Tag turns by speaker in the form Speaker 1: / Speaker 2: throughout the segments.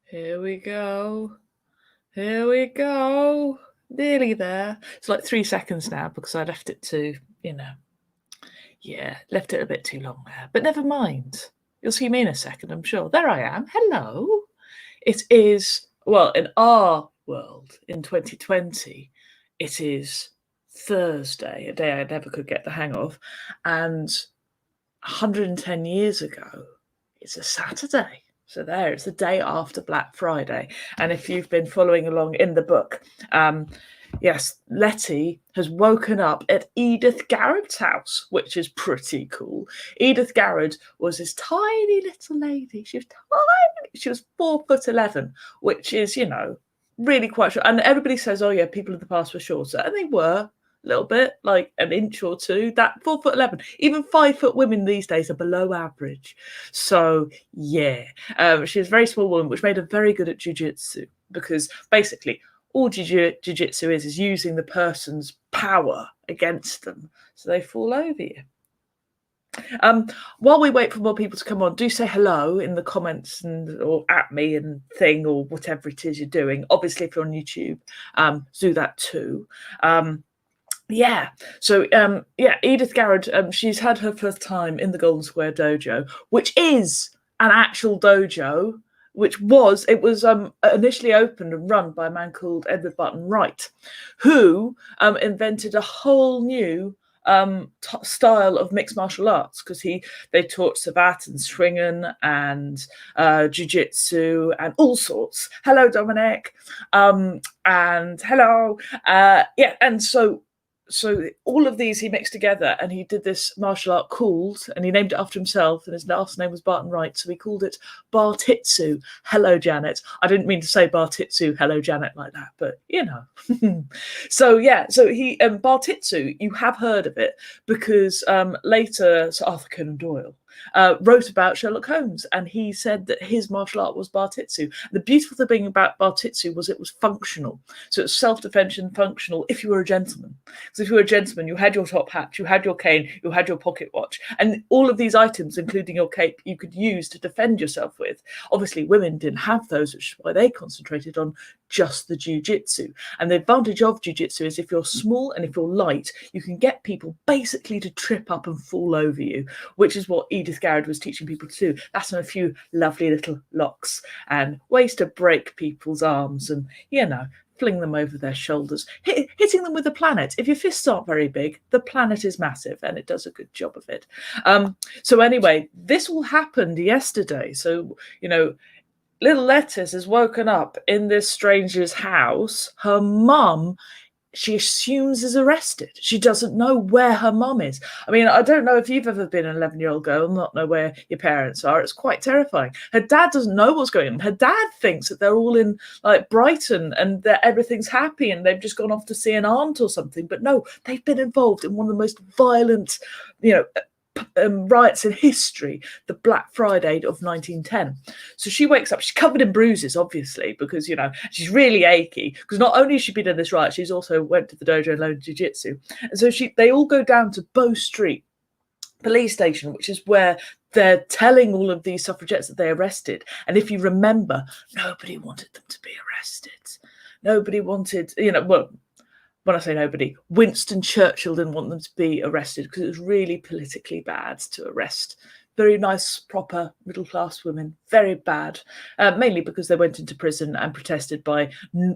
Speaker 1: Here we go. Here we go. Nearly there. It's like 3 seconds now because I left it to, left it a bit too long there. But never mind. You'll see me in a second, I'm sure. There I am. Hello. It is, well, in our world, in 2020, it is Thursday, a day I never could get the hang of. And 110 years ago, it's a Saturday. So there, it's the day after Black Friday. And if you've been following along in the book, yes, Letty has woken up at Edith Garrett's house, which is pretty cool. Edith Garrett was this tiny little lady. She was tiny. She was 4'11", which is, really quite short. And everybody says, oh yeah, people of the past were shorter. And they were. Little bit, like an inch or two. That 4'11", even 5 foot women these days are below average. So yeah, she was a very small woman, which made her very good at jiu-jitsu, because basically all jiu-jitsu is using the person's power against them, so they fall over you. While we wait for more people to come on, do say hello in the comments or at me and thing or whatever it is you're doing. Obviously, if you're on YouTube, do that too. Edith Garrett, she's had her first time in the Golden Square Dojo, which is an actual dojo, it was initially opened and run by a man called Edward Barton Wright, who invented a whole new style of mixed martial arts, because they taught Sabat and Swingen and jiu-jitsu and all sorts. Hello, Dominic. And hello. And so all of these he mixed together, and he did this martial art and he named it after himself, and his last name was Barton Wright, so he called it Bartitsu. Hello, Janet. I didn't mean to say Bartitsu, hello, Janet, like that, but So he Bartitsu, you have heard of it because later Sir Arthur Conan Doyle wrote about Sherlock Holmes, and he said that his martial art was Bartitsu. The beautiful thing about Bartitsu was it was functional. So it's self-defense and functional if you were a gentleman. Because if you were a gentleman, you had your top hat, you had your cane, you had your pocket watch, and all of these items, including your cape, you could use to defend yourself with. Obviously, women didn't have those, which is why they concentrated on just the jiu-jitsu. And the advantage of jiu-jitsu is if you're small and if you're light, you can get people basically to trip up and fall over you, which is what Edith Garrett was teaching people to do. That's on a few lovely little locks and ways to break people's arms and, fling them over their shoulders, hitting them with the planet. If your fists aren't very big, the planet is massive, and it does a good job of it. So anyway, this all happened yesterday. So, little Lettuce has woken up in this stranger's house. Her mum, she assumes, is arrested. She doesn't know where her mum is. I mean, I don't know if you've ever been an 11-year-old girl and not know where your parents are. It's quite terrifying. Her dad doesn't know what's going on. Her dad thinks that they're all in like Brighton and that everything's happy and they've just gone off to see an aunt or something. But no, they've been involved in one of the most violent, riots in history, the Black Friday of 1910. So she wakes up, she's covered in bruises, obviously, because, she's really achy, because not only has she been in this riot, she's also went to the dojo and learned jiu-jitsu. And so they all go down to Bow Street police station, which is where they're telling all of these suffragettes that they arrested. And if you remember, nobody wanted them to be arrested. Nobody wanted, when I say nobody, Winston Churchill didn't want them to be arrested because it was really politically bad to arrest very nice, proper, middle-class women. Very bad, mainly because they went into prison and protested by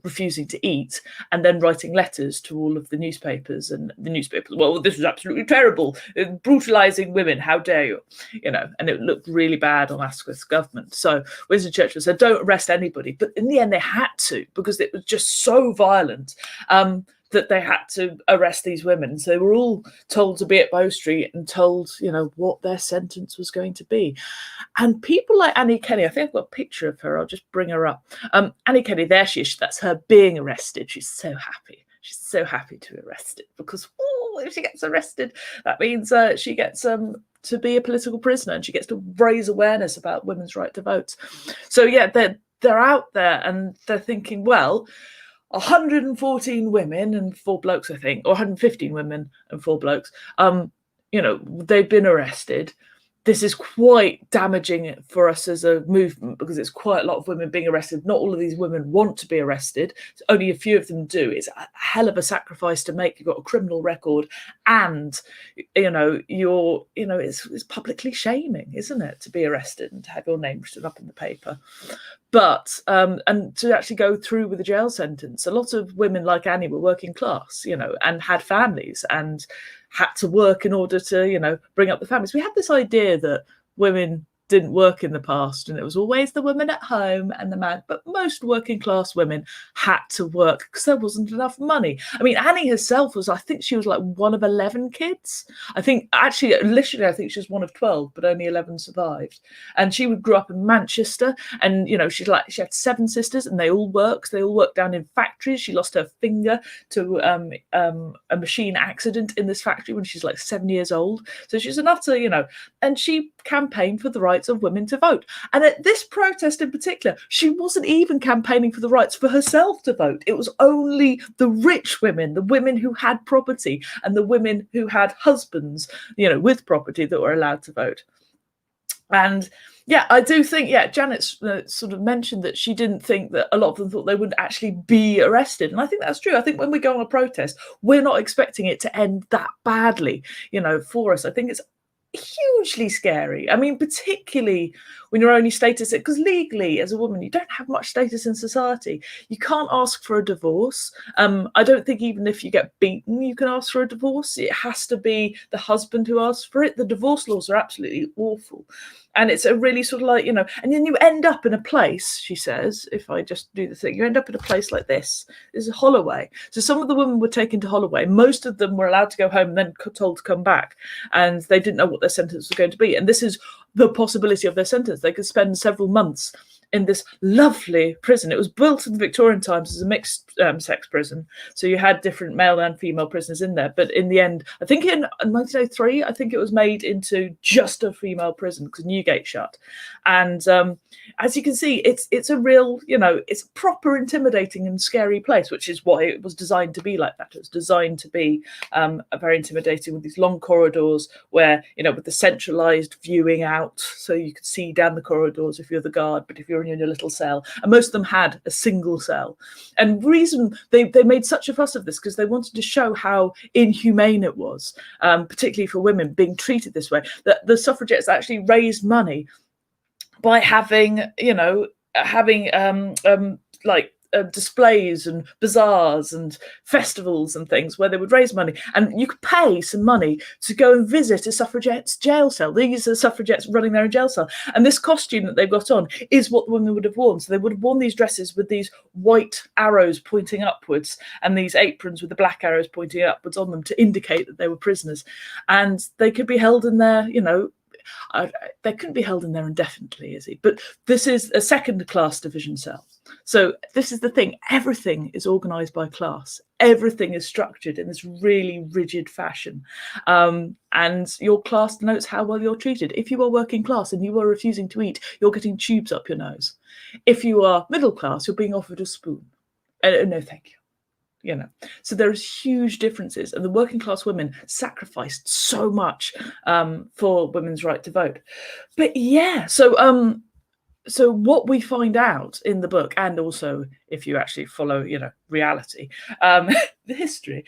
Speaker 1: refusing to eat and then writing letters to all of the newspapers. And the newspapers, well, this was absolutely terrible, brutalising women, how dare you? And it looked really bad on Asquith's government. So Winston Churchill said, don't arrest anybody. But in the end, they had to, because it was just so violent. That they had to arrest these women. So they were all told to be at Bow Street and told, what their sentence was going to be. And people like Annie Kenny, I think I've got a picture of her, I'll just bring her up. Annie Kenny, there she is, that's her being arrested. She's so happy. She's so happy to be arrested because if she gets arrested, that means she gets to be a political prisoner and she gets to raise awareness about women's right to vote. So yeah, they're out there and they're thinking, well, 114 women and 4 blokes, I think, or 115 women and 4 blokes. They've been arrested. this is quite damaging for us as a movement, because it's quite a lot of women being arrested. Not all of these women want to be arrested. Only a few of them do. It's a hell of a sacrifice to make. You've got a criminal record, and it's publicly shaming, isn't it, to be arrested and to have your name written up in the paper. But and to actually go through with a jail sentence, a lot of women like Annie were working class, and had families and had to work in order to, bring up the families. We had this idea that women didn't work in the past, and it was always the women at home and the man, but most working class women had to work because there wasn't enough money. I mean, Annie herself I think she was like one of 11 kids. I think literally I think she was one of 12, but only 11 survived. And she grew up in Manchester, and she had 7 sisters, and they all worked down in factories. She lost her finger to a machine accident in this factory when she's like 7 years old. So she's an utter, and she campaigned for the rights of women to vote. And at this protest in particular, she wasn't even campaigning for the rights for herself to vote. It was only the rich women, the women who had property, and the women who had husbands, with property, that were allowed to vote. And I do think, Janet sort of mentioned that she didn't think that a lot of them thought they would actually be arrested. And I think that's true. I think when we go on a protest, we're not expecting it to end that badly, for us. I think it's hugely scary. I mean, particularly when your only status, because legally as a woman you don't have much status in society. You can't ask for a divorce. I don't think even if you get beaten you can ask for a divorce. It has to be the husband who asks for it. The divorce laws are absolutely awful. And it's a really sort of like, and then you end up in a place, she says, if I just do the thing, you end up in a place like this. This is Holloway. So some of the women were taken to Holloway. Most of them were allowed to go home and then told to come back. And they didn't know what their sentence was going to be. And this is the possibility of their sentence. They could spend several months in this lovely prison. It was built in the Victorian times as a mixed sex prison. So you had different male and female prisoners in there. But in the end, I think in 1903, I think it was made into just a female prison because Newgate shut. And as you can see, it's a real, it's a proper intimidating and scary place, which is why it was designed to be like that. It was designed to be very intimidating, with these long corridors where, with the centralized viewing out, so you could see down the corridors if you're the guard, but if you're in your little cell, and most of them had a single cell. And the reason they made such a fuss of this because they wanted to show how inhumane it was, particularly for women being treated this way, that the suffragettes actually raised money by having displays and bazaars and festivals and things where they would raise money, and you could pay some money to go and visit a suffragette's jail cell. These are suffragettes running their own jail cell, and this costume that they've got on is what the women would have worn. So they would have worn these dresses with these white arrows pointing upwards and these aprons with the black arrows pointing upwards on them to indicate that they were prisoners, and they could be held in there, they couldn't be held in there indefinitely, is he? But this is a second-class division cell. So this is the thing. Everything is organised by class. Everything is structured in this really rigid fashion. And your class denotes how well you're treated. If you are working class and you are refusing to eat, you're getting tubes up your nose. If you are middle class, you're being offered a spoon. No, thank you. So there's huge differences, and the working class women sacrificed so much for women's right to vote. But so what we find out in the book, and also if you actually follow reality, the history,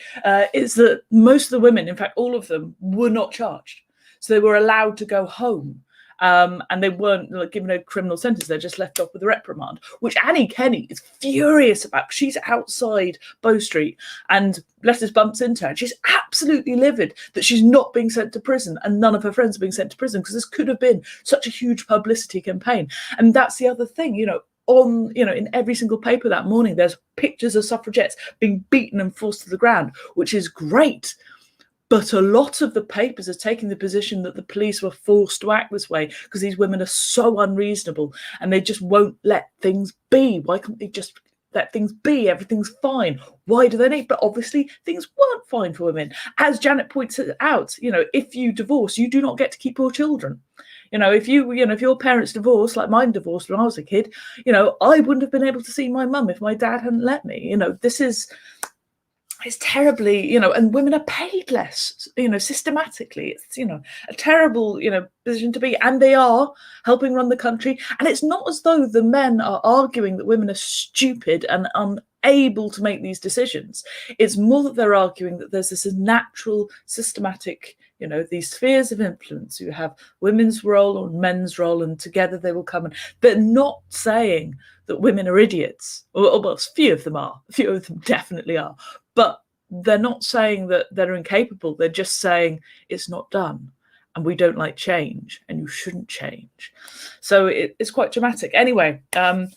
Speaker 1: is that most of the women, in fact all of them, were not charged. So they were allowed to go home. And they weren't given a criminal sentence. They're just left off with a reprimand, which Annie Kenny is furious about. She's outside Bow Street and Letters bumps into her. And she's absolutely livid that she's not being sent to prison and none of her friends are being sent to prison, because this could have been such a huge publicity campaign. And that's the other thing, in every single paper that morning, there's pictures of suffragettes being beaten and forced to the ground, which is great. But a lot of the papers are taking the position that the police were forced to act this way because these women are so unreasonable and they just won't let things be. Why can't they just let things be? Everything's fine. Why do they need? But obviously things weren't fine for women. As Janet points out, if you divorce, you do not get to keep your children. If your parents divorced, like mine divorced when I was a kid, I wouldn't have been able to see my mum if my dad hadn't let me. This is... it's terribly, and women are paid less, systematically. It's, a terrible, position to be. And they are helping run the country. And it's not as though the men are arguing that women are stupid and unable to make these decisions. It's more that they're arguing that there's this natural, systematic, these spheres of influence. You have women's role or men's role, and together they will come. And they're not saying that women are idiots. Well, a few of them are. A few of them definitely are. But they're not saying that they're incapable. They're just saying it's not done, and we don't like change, and you shouldn't change. So it's quite dramatic. Anyway, in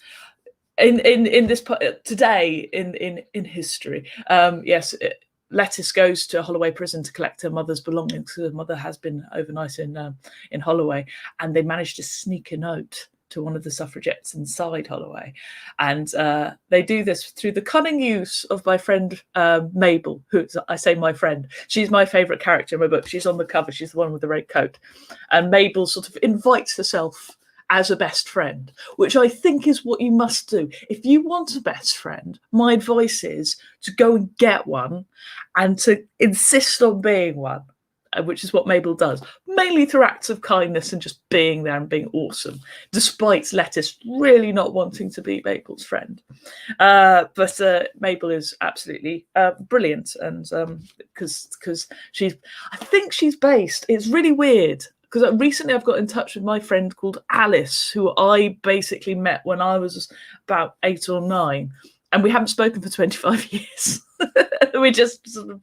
Speaker 1: this today in history, yes. Letty goes to Holloway prison to collect her mother's belongings. Her mother has been overnight in Holloway, and they managed to sneak a note to one of the suffragettes inside Holloway. And they do this through the cunning use of my friend Mabel, who I say my friend. She's my favourite character in my book. She's on the cover. She's the one with the red coat. And Mabel sort of invites herself as a best friend, which I think is what you must do. If you want a best friend, my advice is to go and get one and to insist on being one, which is what Mabel does, mainly through acts of kindness and just being there and being awesome, despite Letty really not wanting to be Mabel's friend. But Mabel is absolutely brilliant, and because I think she's based, it's really weird, because recently I've got in touch with my friend called Alice, who I basically met when I was about 8 or 9, and we haven't spoken for 25 years. We just sort of,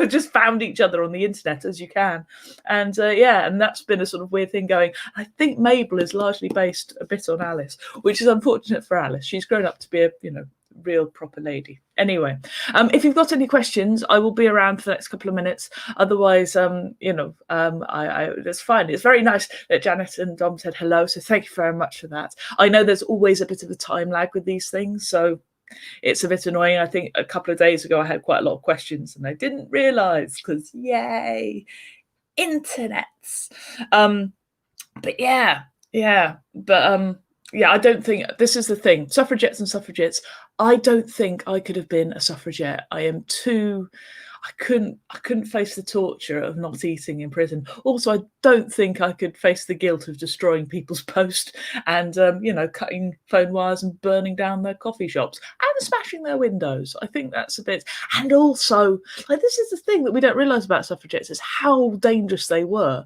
Speaker 1: just found each other on the internet, as you can. And and that's been a sort of weird thing going. I think Mabel is largely based a bit on Alice, which is unfortunate for Alice. She's grown up to be a, real proper lady. Anyway, if you've got any questions, I will be around for the next couple of minutes. Otherwise, it's fine. It's very nice that Janet and Dom said hello, so thank you very much for that. I know there's always a bit of a time lag with these things, so it's a bit annoying. I think a couple of days ago I had quite a lot of questions and I didn't realise, because yay, internets. I don't think, this is the thing, suffragettes and suffragettes, I don't think I could have been a suffragette. I couldn't face the torture of not eating in prison. Also, I don't think I could face the guilt of destroying people's post and, cutting phone wires and burning down their coffee shops and smashing their windows. I think that's a bit, and also, this is the thing that we don't realise about suffragettes, is how dangerous they were.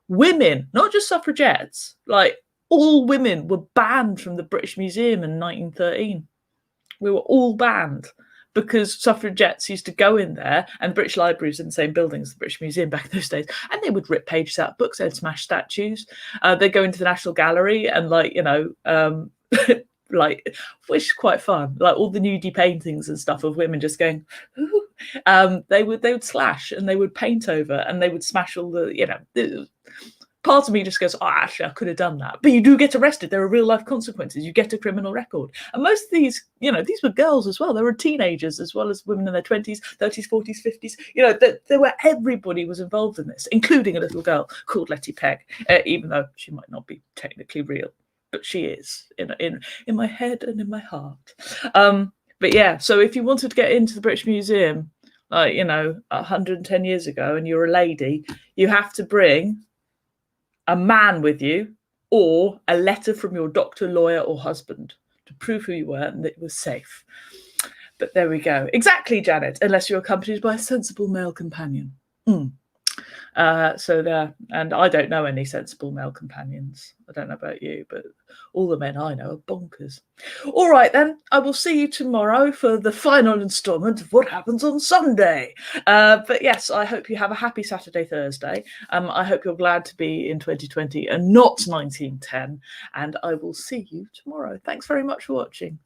Speaker 1: Women, not just suffragettes, all women were banned from the British Museum in 1913. We were all banned because suffragettes used to go in there, and the British Library was in the same building as the British Museum back in those days, and they would rip pages out of books, they'd smash statues, they'd go into the National Gallery and which is quite fun, all the nudie paintings and stuff of women just going, ooh, they would slash and they would paint over and they would smash all the, part of me just goes, oh, actually, I could have done that. But you do get arrested. There are real life consequences. You get a criminal record. And most of these, these were girls as well. They were teenagers as well as women in their 20s, 30s, 40s, 50s. Everybody was involved in this, including a little girl called Letty Pegg, even though she might not be technically real. But she is in my head and in my heart. So if you wanted to get into the British Museum, 110 years ago, and you're a lady, you have to bring a man with you or a letter from your doctor, lawyer or husband to prove who you were and that it was safe. But there we go. Exactly, Janet, unless you're accompanied by a sensible male companion. So there, and I don't know any sensible male companions. I don't know about you, but all the men I know are bonkers. All right, then, I will see you tomorrow for the final instalment of What Happens on Sunday. But yes, I hope you have a happy Saturday, Thursday. I hope you're glad to be in 2020 and not 1910. And I will see you tomorrow. Thanks very much for watching.